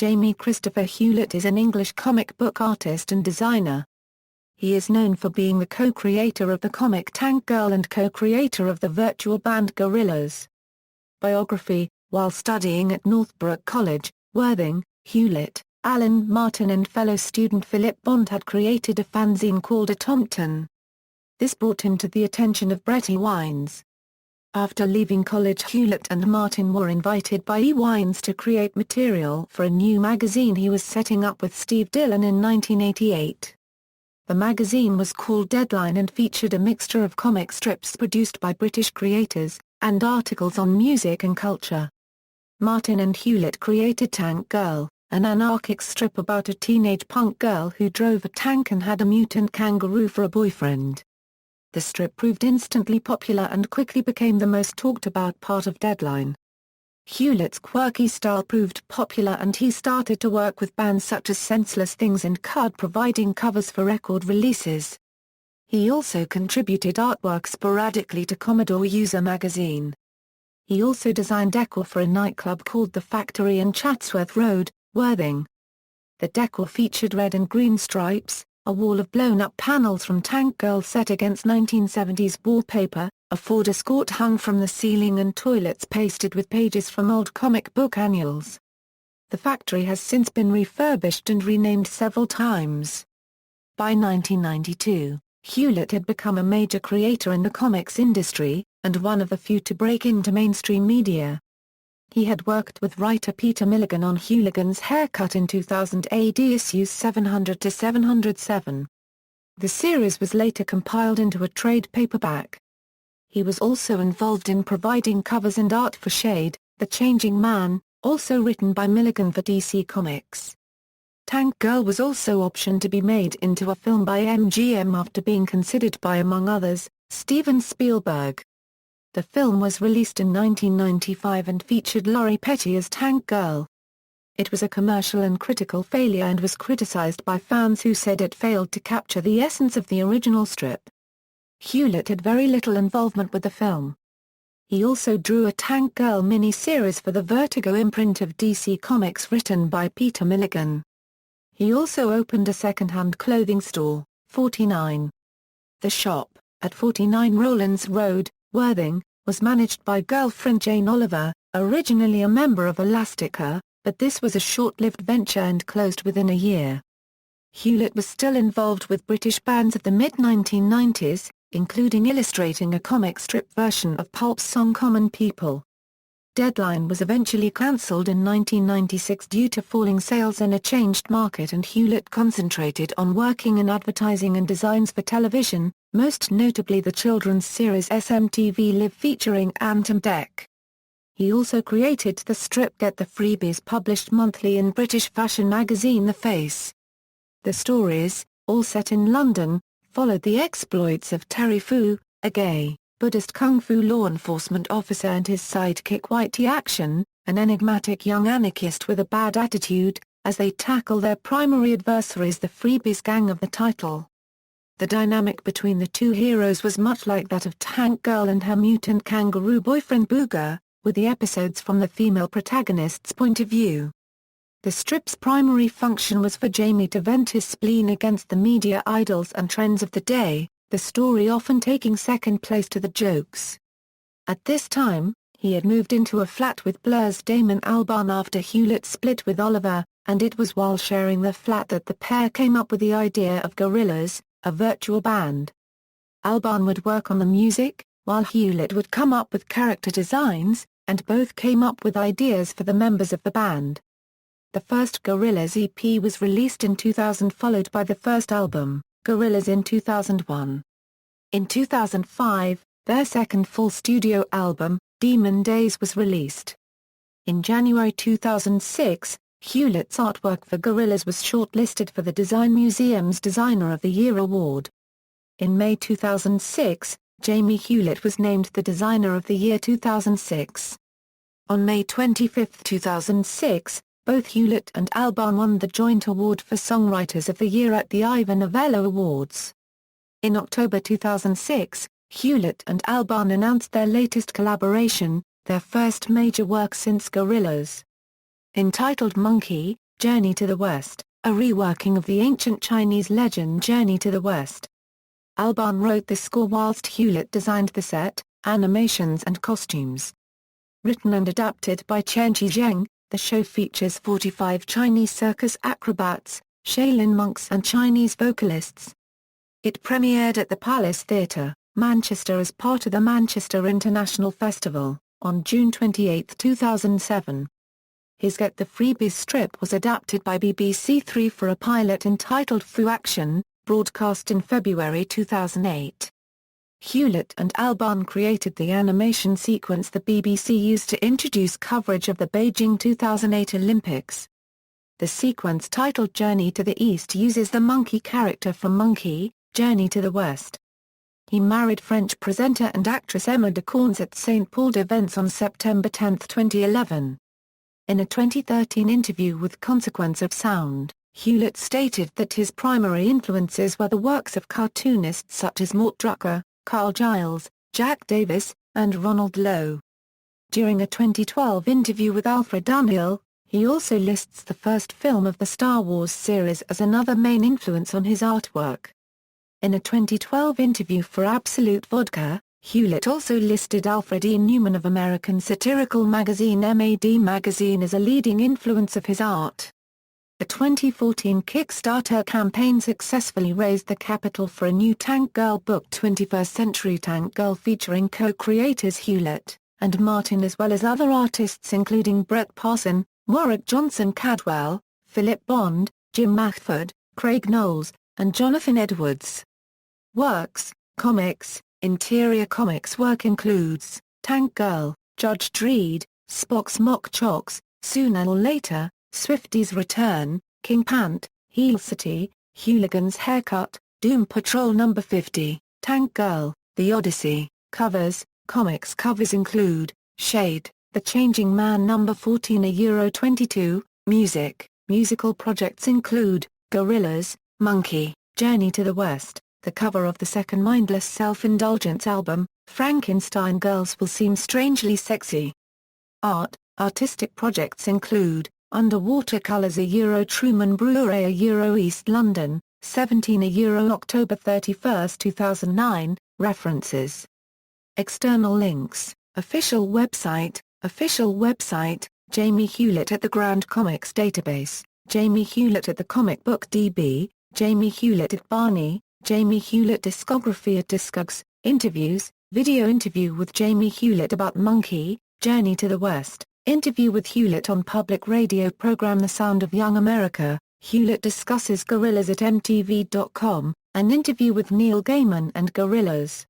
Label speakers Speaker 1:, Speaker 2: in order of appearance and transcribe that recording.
Speaker 1: Jamie Christopher Hewlett is an English comic book artist and designer. He is known for being the co-creator of the comic Tank Girl and co-creator of the virtual band Gorillaz. Biography: while studying at Northbrook College, Worthing, Hewlett, Alan Martin and fellow student Philip Bond had created a fanzine called Attribution. This brought him to the attention of Brett E. Wines. After leaving college, Hewlett and Martin were invited by E. Wines to create material for a new magazine he was setting up with Steve Dillon in 1988. The magazine was called Deadline and featured a mixture of comic strips produced by British creators, and articles on music and culture. Martin and Hewlett created Tank Girl, an anarchic strip about a teenage punk girl who drove a tank and had a mutant kangaroo for a boyfriend. The strip proved instantly popular and quickly became the most talked about part of Deadline. Hewlett's quirky style proved popular and he started to work with bands such as Senseless Things and Cud, providing covers for record releases. He also contributed artwork sporadically to Commodore User magazine. He also designed decor for a nightclub called The Factory in Chatsworth Road, Worthing. The decor featured red and green stripes, a wall of blown-up panels from Tank Girl set against 1970s wallpaper, a Ford Escort hung from the ceiling and toilets pasted with pages from old comic book annuals. The factory has since been refurbished and renamed several times. By 1992, Hewlett had become a major creator in the comics industry, and one of the few to break into mainstream media. He had worked with writer Peter Milligan on Hooligan's Haircut in 2000 AD issues 700 to 707. The series was later compiled into a trade paperback. He was also involved in providing covers and art for Shade, The Changing Man, also written by Milligan for DC Comics. Tank Girl was also optioned to be made into a film by MGM after being considered by, among others, Steven Spielberg. The film was released in 1995 and featured Lori Petty as Tank Girl. It was a commercial and critical failure and was criticized by fans who said it failed to capture the essence of the original strip. Hewlett had very little involvement with the film. He also drew a Tank Girl mini-series for the Vertigo imprint of DC Comics written by Peter Milligan. He also opened a second-hand clothing store, 49. The shop, at 49 Rowlands Road, Worthing, was managed by girlfriend Jane Oliver, originally a member of Elastica, but this was a short-lived venture and closed within a year. Hewlett was still involved with British bands of the mid-1990s, including illustrating a comic strip version of Pulp's song Common People. Deadline was eventually cancelled in 1996 due to falling sales in a changed market, and Hewlett concentrated on working in advertising and designs for television, most notably the children's series SMTV Live featuring Ant and Dec. He also created the strip Get the Freebies, published monthly in British fashion magazine The Face. The stories, all set in London, followed the exploits of Terry Fu, a gay, Buddhist kung fu law enforcement officer, and his sidekick Whitey Action, an enigmatic young anarchist with a bad attitude, as they tackle their primary adversaries, the Freebies gang of the title. The dynamic between the two heroes was much like that of Tank Girl and her mutant kangaroo boyfriend Booger, with the episodes from the female protagonist's point of view. The strip's primary function was for Jamie to vent his spleen against the media idols and trends of the day, the story often taking second place to the jokes. At this time, he had moved into a flat with Blur's Damon Albarn after Hewlett split with Oliver, and it was while sharing the flat that the pair came up with the idea of Gorillaz, a virtual band. Albarn would work on the music, while Hewlett would come up with character designs, and both came up with ideas for the members of the band. The first Gorillaz EP was released in 2000, followed by the first album, Gorillaz, in 2001. In 2005, their second full studio album, Demon Days, was released. In January 2006, Hewlett's artwork for Gorillaz was shortlisted for the Design Museum's Designer of the Year award. In May 2006, Jamie Hewlett was named the Designer of the Year 2006. On May 25, 2006, both Hewlett and Albarn won the joint award for Songwriters of the Year at the Ivor Novello Awards. In October 2006, Hewlett and Albarn announced their latest collaboration, their first major work since Gorillaz. Entitled Monkey, Journey to the West, a reworking of the ancient Chinese legend Journey to the West. Albarn wrote the score whilst Hewlett designed the set, animations and costumes. Written and adapted by Chen Qizheng, the show features 45 Chinese circus acrobats, Shaolin monks and Chinese vocalists. It premiered at the Palace Theatre, Manchester as part of the Manchester International Festival, on June 28, 2007. His Get the Freebies strip was adapted by BBC Three for a pilot entitled Fu Action, broadcast in February 2008. Hewlett and Albarn created the animation sequence the BBC used to introduce coverage of the Beijing 2008 Olympics. The sequence titled Journey to the East uses the monkey character from Monkey, Journey to the West. He married French presenter and actress Emma de Corns at St. Paul events on September 10, 2011. In a 2013 interview with Consequence of Sound, Hewlett stated that his primary influences were the works of cartoonists such as Mort Drucker, Carl Giles, Jack Davis, and Ronald Lowe. During a 2012 interview with Alfred Dunhill, he also lists the first film of the Star Wars series as another main influence on his artwork. In a 2012 interview for Absolute Vodka, Hewlett also listed Alfred E. Newman of American satirical magazine MAD magazine as a leading influence of his art. The 2014 Kickstarter campaign successfully raised the capital for a new Tank Girl book 21st Century Tank Girl featuring co-creators Hewlett and Martin as well as other artists including Brett Parson, Warwick Johnson Cadwell, Philip Bond, Jim Mahfood, Craig Knowles, and Jonathan Edwards. Works, comics. Interior comics work includes, Tank Girl, Judge Dredd, Spock's Mock Chocks, Sooner or Later, Swifty's Return, King Pant, Heel City, Hooligan's Haircut, Doom Patrol No. 50, Tank Girl, The Odyssey. Covers, comics covers include, Shade, The Changing Man No. 14 €22, Music, musical projects include, Gorillaz, Monkey, Journey to the West. The cover of the second Mindless Self-Indulgence album, Frankenstein Girls Will Seem Strangely Sexy. Artistic projects include, Underwater Colors Truman Brewery East London, 17 October 31, 2009, references. External links, Official website, Jamie Hewlett at the Grand Comics Database, Jamie Hewlett at the Comic Book DB, Jamie Hewlett at Barney, Jamie Hewlett discography at Discogs, interviews, video interview with Jamie Hewlett about Monkey, Journey to the West, interview with Hewlett on public radio program The Sound of Young America, Hewlett discusses Gorillaz at MTV.com, an interview with Neil Gaiman and Gorillaz.